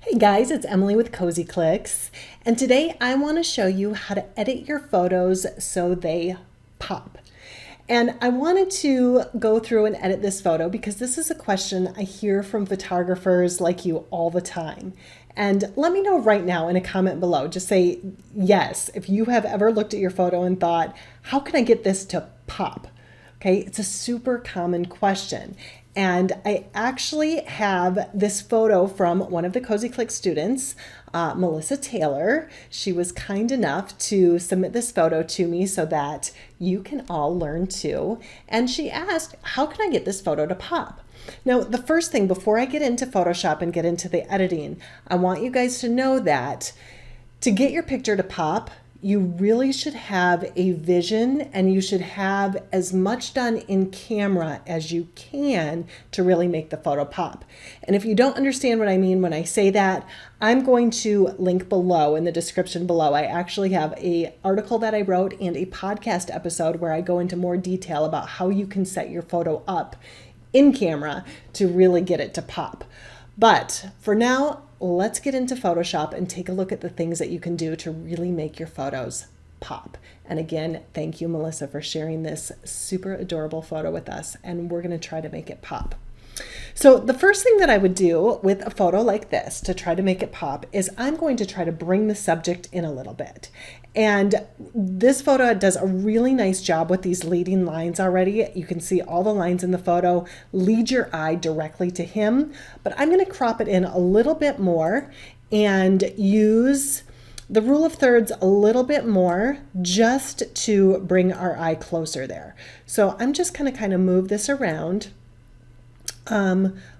Hey guys, it's Emily with Cozy Clicks, and today I want to show you how to edit your photos so they pop. And I wanted to go through and edit this photo because this is a question I hear from photographers like you all the time. And let me know right now in a comment below. Just say yes if you have ever looked at your photo and thought, how can I get this to pop? Okay, it's a super common question. And I actually have this photo from one of the Cozy Click students, Melissa Taylor. She was kind enough to submit this photo to me so that you can all learn too. And she asked, how can I get this photo to pop? Now, the first thing, before I get into Photoshop and get into the editing, I want you guys to know that to get your picture to pop, you really should have a vision and you should have as much done in camera as you can to really make the photo pop. And if you don't understand what I mean when I say that, I'm going to link below in the description below. I actually have an article that I wrote and a podcast episode where I go into more detail about how you can set your photo up in camera to really get it to pop. But for now, let's get into Photoshop and take a look at the things that you can do to really make your photos pop. And again, thank you, Melissa, for sharing this super adorable photo with us, and we're going to try to make it pop. So the first thing that I would do with a photo like this to try to make it pop is I'm going to try to bring the subject in a little bit. And this photo does a really nice job with these leading lines already. You can see all the lines in the photo lead your eye directly to him, but I'm going to crop it in a little bit more and use the rule of thirds a little bit more just to bring our eye closer there. So I'm just going to kind of move this around.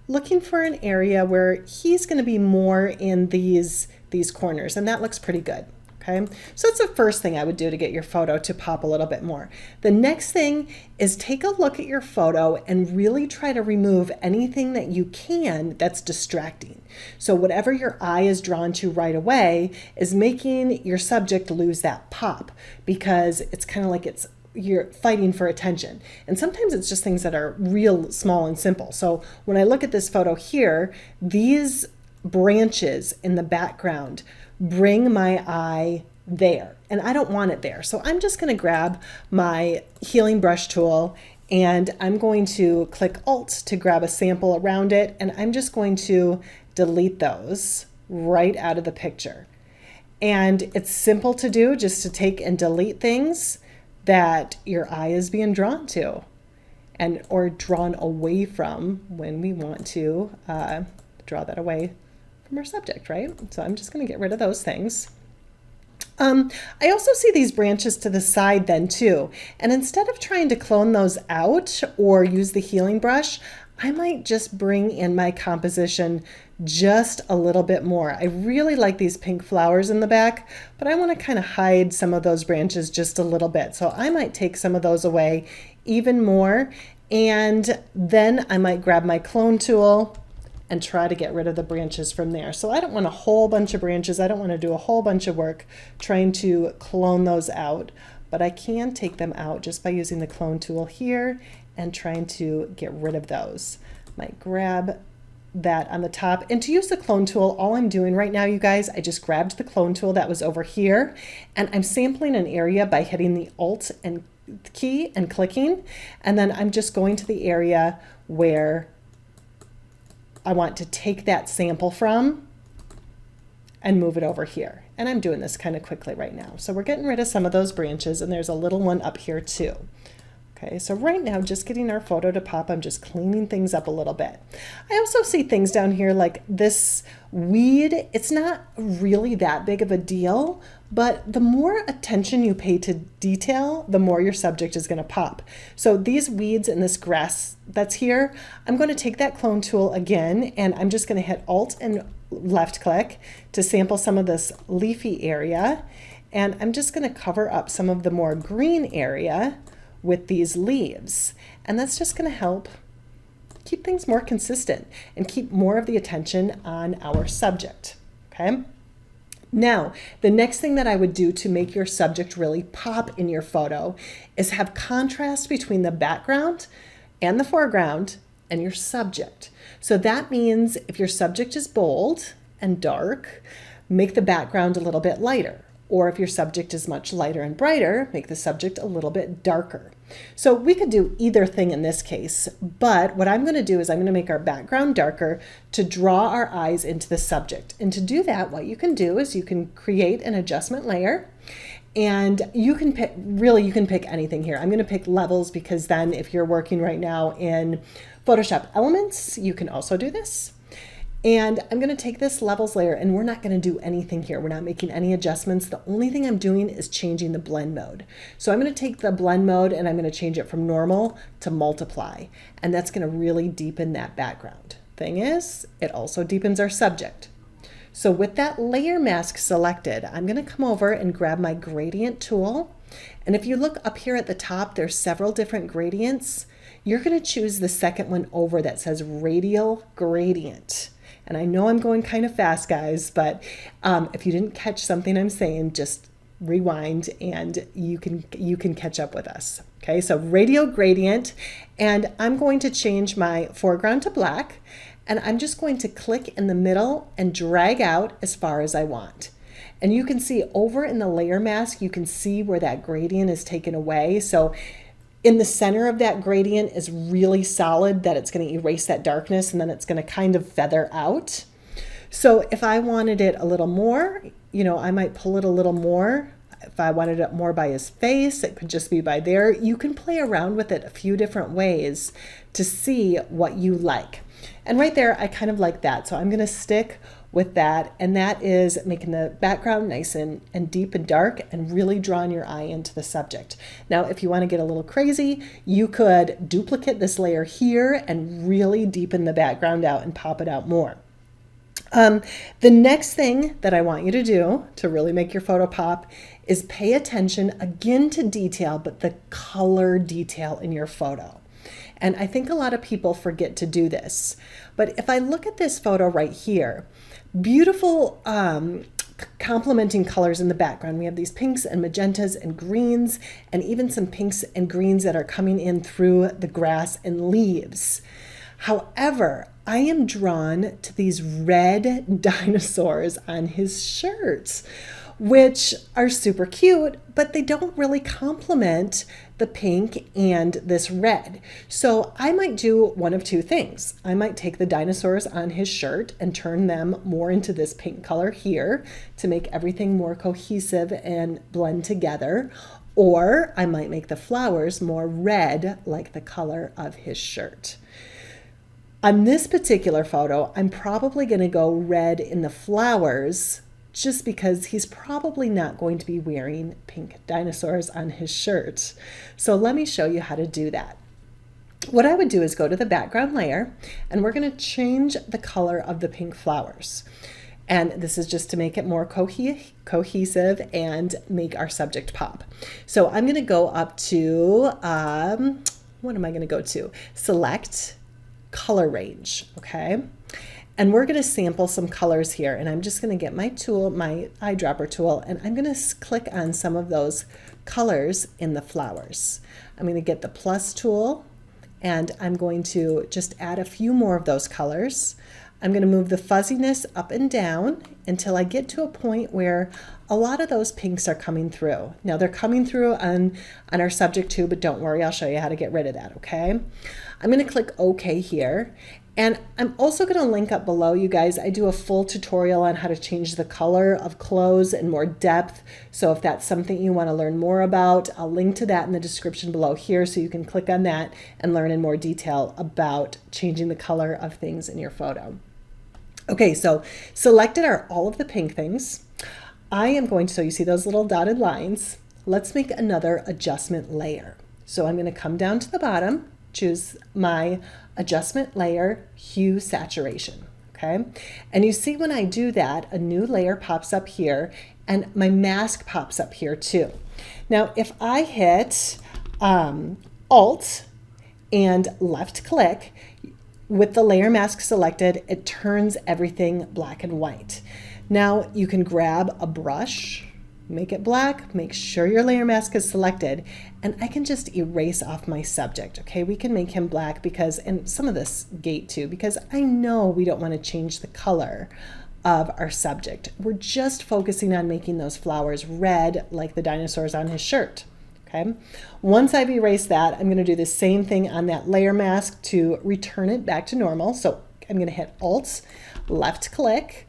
Looking for an area where he's going to be more in these corners, and that looks pretty good. Okay, so that's the first thing I would do to get your photo to pop a little bit more. The next thing is take a look at your photo and really try to remove anything that you can that's distracting. So whatever your eye is drawn to right away is making your subject lose that pop, because it's kind of like you're fighting for attention. And sometimes it's just things that are real small and simple. So when I look at this photo here, these branches in the background bring my eye there, and I don't want it there. So I'm just going to grab my healing brush tool and I'm going to click Alt to grab a sample around it, and I'm just going to delete those right out of the picture. And it's simple to do, just to take and delete things that your eye is being drawn to or drawn away from when we want to draw that away from our subject, right? So I'm just going to get rid of those things. I also see these branches to the side then too, and instead of trying to clone those out or use the healing brush, I might just bring in my composition just a little bit more. I really like these pink flowers in the back, but I want to kind of hide some of those branches just a little bit. So I might take some of those away even more, and then I might grab my clone tool and try to get rid of the branches from there. So I don't want a whole bunch of branches. I don't want to do a whole bunch of work trying to clone those out, but I can take them out just by using the clone tool here and trying to get rid of those. Might grab that on the top. And to use the clone tool, all I'm doing right now, you guys, I just grabbed the clone tool that was over here, and I'm sampling an area by hitting the Alt and key and clicking, and then I'm just going to the area where I want to take that sample from and move it over here. And I'm doing this kind of quickly right now. So we're getting rid of some of those branches, and there's a little one up here too. Okay, so right now, just getting our photo to pop, I'm just cleaning things up a little bit. I also see things down here like this weed. It's not really that big of a deal, but the more attention you pay to detail, the more your subject is going to pop. So these weeds and this grass that's here, I'm going to take that clone tool again, and I'm just going to hit Alt and left click to sample some of this leafy area. And I'm just going to cover up some of the more green area with these leaves. And that's just going to help keep things more consistent and keep more of the attention on our subject. Okay. Now, the next thing that I would do to make your subject really pop in your photo is have contrast between the background and the foreground and your subject. So that means if your subject is bold and dark, make the background a little bit lighter. Or if your subject is much lighter and brighter, make the subject a little bit darker. So we could do either thing in this case, but what I'm going to do is I'm going to make our background darker to draw our eyes into the subject. And to do that, what you can do is you can create an adjustment layer, and you can pick, really you can pick anything here. I'm going to pick levels because then if you're working right now in Photoshop Elements, you can also do this. And I'm going to take this levels layer, and we're not going to do anything here. We're not making any adjustments. The only thing I'm doing is changing the blend mode. So I'm going to take the blend mode and I'm going to change it from normal to multiply. And that's going to really deepen that background. Thing is, it also deepens our subject. So with that layer mask selected, I'm going to come over and grab my gradient tool. And if you look up here at the top, there's several different gradients. You're going to choose the second one over that says radial gradient. And I know I'm going kind of fast, guys, but if you didn't catch something I'm saying, just rewind and you can catch up with us. Okay, so radial gradient, and I'm going to change my foreground to black, and I'm just going to click in the middle and drag out as far as I want. And you can see over in the layer mask, you can see where that gradient is taken away. So in the center of that gradient is really solid, that it's going to erase that darkness, and then it's going to kind of feather out. So if I wanted it a little more, I might pull it a little more. If I wanted it more by his face, it could just be by there. You can play around with it a few different ways to see what you like. And right there, I kind of like that. So I'm going to stick with that, and that is making the background nice and deep and dark and really drawing your eye into the subject. Now, if you want to get a little crazy, you could duplicate this layer here and really deepen the background out and pop it out more. The next thing that I want you to do to really make your photo pop is pay attention again to detail, but the color detail in your photo. And I think a lot of people forget to do this. But if I look at this photo right here, beautiful complementing colors in the background. We have these pinks and magentas and greens, and even some pinks and greens that are coming in through the grass and leaves. However, I am drawn to these red dinosaurs on his shirts, which are super cute, but they don't really complement the pink and this red. So I might do one of two things. I might take the dinosaurs on his shirt and turn them more into this pink color here to make everything more cohesive and blend together. Or I might make the flowers more red, like the color of his shirt. On this particular photo, I'm probably going to go red in the flowers, just because he's probably not going to be wearing pink dinosaurs on his shirt. So let me show you how to do that. What I would do is go to the background layer, and we're going to change the color of the pink flowers. And this is just to make it more cohesive and make our subject pop. So I'm going to go up to, what am I going to go to? Select color range, okay? And we're going to sample some colors here, and I'm just going to get my tool, my eyedropper tool, and I'm going to click on some of those colors in the flowers. I'm going to get the plus tool, and I'm going to just add a few more of those colors. I'm going to move the fuzziness up and down until I get to a point where a lot of those pinks are coming through. Now they're coming through on our subject too, but don't worry, I'll show you how to get rid of that, okay? I'm going to click OK here. And I'm also going to link up below, you guys. I do a full tutorial on how to change the color of clothes in more depth. So if that's something you want to learn more about, I'll link to that in the description below here so you can click on that and learn in more detail about changing the color of things in your photo. Okay, so selected are all of the pink things. I am going to, so you see those little dotted lines. Let's make another adjustment layer. So I'm going to come down to the bottom, choose my adjustment layer, hue saturation, okay? And you see when I do that, a new layer pops up here and my mask pops up here too. Now, if I hit Alt and left click, with the layer mask selected, it turns everything black and white. Now you can grab a brush, make it black, make sure your layer mask is selected, and I can just erase off my subject, okay? We can make him black because, and some of this gate too, because I know we don't want to change the color of our subject. We're just focusing on making those flowers red like the dinosaurs on his shirt. Okay. Once I've erased that, I'm going to do the same thing on that layer mask to return it back to normal. So I'm going to hit Alt, left click,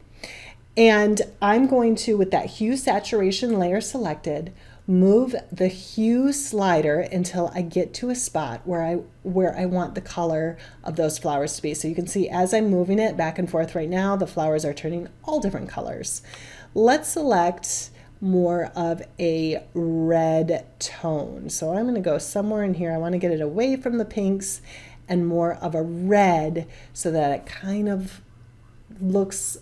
and I'm going to, with that hue saturation layer selected, move the hue slider until I get to a spot where I want the color of those flowers to be. So you can see as I'm moving it back and forth right now, the flowers are turning all different colors. Let's select more of a red tone. So I'm going to go somewhere in here. I want to get it away from the pinks and more of a red so that it kind of looks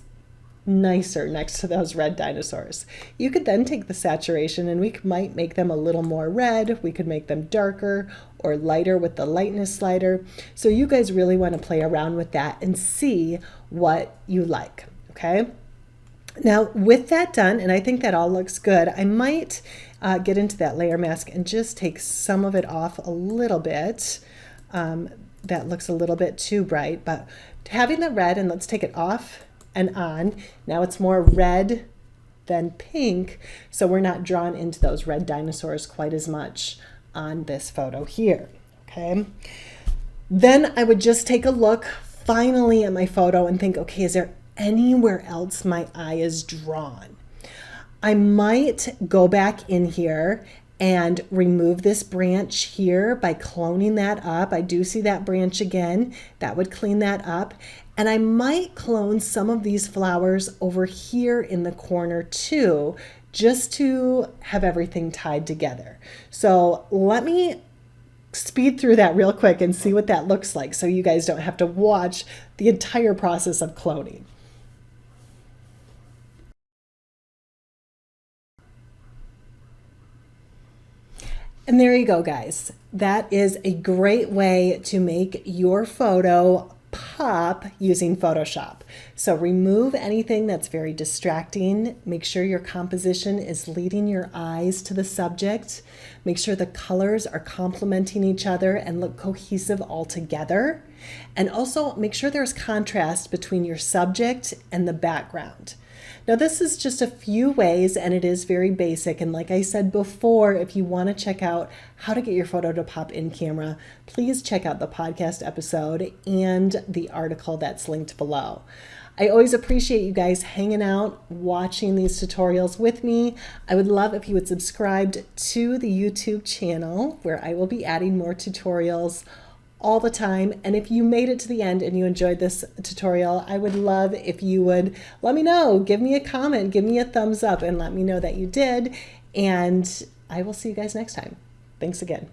nicer next to those red dinosaurs. You could then take the saturation and we might make them a little more red. We could make them darker or lighter with the lightness slider. So you guys really want to play around with that and see what you like, okay? Now with that done, and I think that all looks good, I might get into that layer mask and just take some of it off a little bit. That looks a little bit too bright, but having the red, and let's take it off and on. Now it's more red than pink, so we're not drawn into those red dinosaurs quite as much on this photo here, okay? Then I would just take a look finally at my photo and think, okay, is there anywhere else my eye is drawn? I might go back in here and remove this branch here by cloning that up. I do see that branch again. That would clean that up. And I might clone some of these flowers over here in the corner too, just to have everything tied together. So let me speed through that real quick and see what that looks like so you guys don't have to watch the entire process of cloning. And there you go, guys. That is a great way to make your photo pop using Photoshop. So remove anything that's very distracting. Make sure your composition is leading your eyes to the subject. Make sure the colors are complementing each other and look cohesive all together. And also make sure there's contrast between your subject and the background. Now this is just a few ways and it is very basic, and like I said before, if you want to check out how to get your photo to pop in camera, please check out the podcast episode and the article that's linked below. I always appreciate you guys hanging out, watching these tutorials with me. I would love if you would subscribe to the YouTube channel where I will be adding more tutorials all the time. And if you made it to the end and you enjoyed this tutorial, I would love if you would let me know, give me a comment, give me a thumbs up and let me know that you did. And I will see you guys next time. Thanks again.